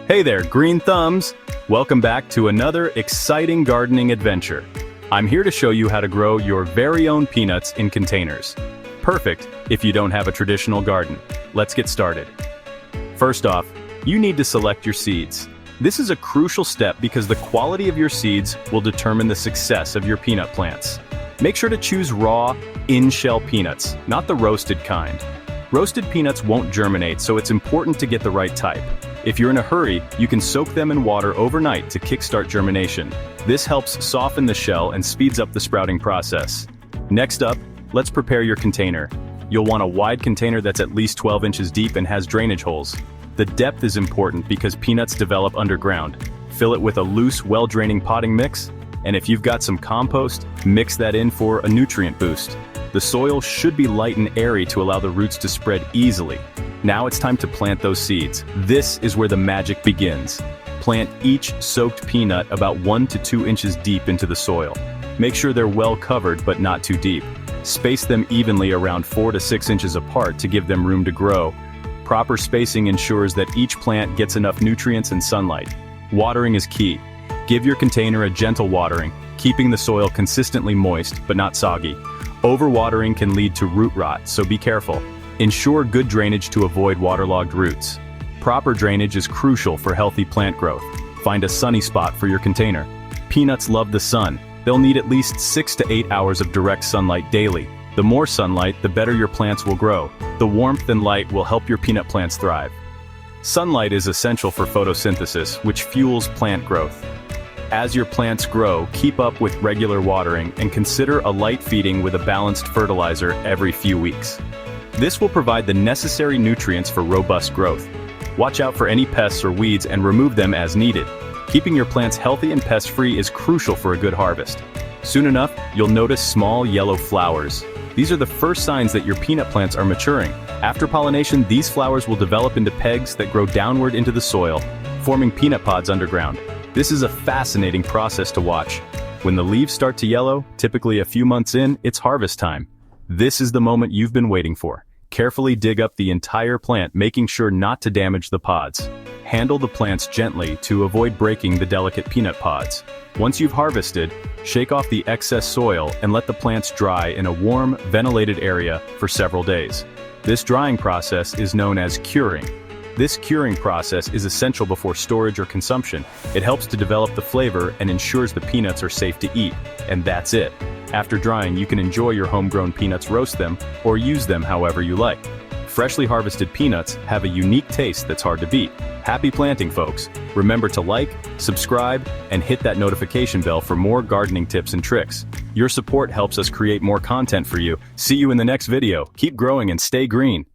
Hey there, green thumbs! Welcome back to another exciting gardening adventure. I'm here to show you how to grow your very own peanuts in containers. Perfect if you don't have a traditional garden. Let's get started. First off, you need to select your seeds. This is a crucial step because the quality of your seeds will determine the success of your peanut plants. Make sure to choose raw, in-shell peanuts, not the roasted kind. Roasted peanuts won't germinate, so it's important to get the right type. If you're in a hurry, you can soak them in water overnight to kickstart germination. This helps soften the shell and speeds up the sprouting process. Next up, let's prepare your container. You'll want a wide container that's at least 12 inches deep and has drainage holes. The depth is important because peanuts develop underground. Fill it with a loose, well-draining potting mix, and if you've got some compost, mix that in for a nutrient boost. The soil should be light and airy to allow the roots to spread easily. Now it's time to plant those seeds. This is where the magic begins. Plant each soaked peanut about 1 to 2 inches deep into the soil. Make sure they're well covered but not too deep. Space them evenly around 4 to 6 inches apart to give them room to grow. Proper spacing ensures that each plant gets enough nutrients and sunlight. Watering is key. Give your container a gentle watering, keeping the soil consistently moist but not soggy. Overwatering can lead to root rot, so be careful. Ensure good drainage to avoid waterlogged roots. Proper drainage is crucial for healthy plant growth. Find a sunny spot for your container. Peanuts love the sun. They'll need at least 6 to 8 hours of direct sunlight daily. The more sunlight, the better your plants will grow. The warmth and light will help your peanut plants thrive. Sunlight is essential for photosynthesis, which fuels plant growth. As your plants grow, keep up with regular watering and consider a light feeding with a balanced fertilizer every few weeks. This will provide the necessary nutrients for robust growth. Watch out for any pests or weeds and remove them as needed. Keeping your plants healthy and pest-free is crucial for a good harvest. Soon enough, you'll notice small yellow flowers. These are the first signs that your peanut plants are maturing. After pollination, these flowers will develop into pegs that grow downward into the soil, forming peanut pods underground. This is a fascinating process to watch. When the leaves start to yellow, typically a few months in, it's harvest time. This is the moment you've been waiting for. Carefully dig up the entire plant, making sure not to damage the pods. Handle the plants gently to avoid breaking the delicate peanut pods. Once you've harvested, shake off the excess soil and let the plants dry in a warm, ventilated area for several days. This drying process is known as curing. This curing process is essential before storage or consumption. It helps to develop the flavor and ensures the peanuts are safe to eat. And that's it. After drying, you can enjoy your homegrown peanuts, roast them, or use them however you like. Freshly harvested peanuts have a unique taste that's hard to beat. Happy planting, folks! Remember to like, subscribe, and hit that notification bell for more gardening tips and tricks. Your support helps us create more content for you. See you in the next video. Keep growing and stay green.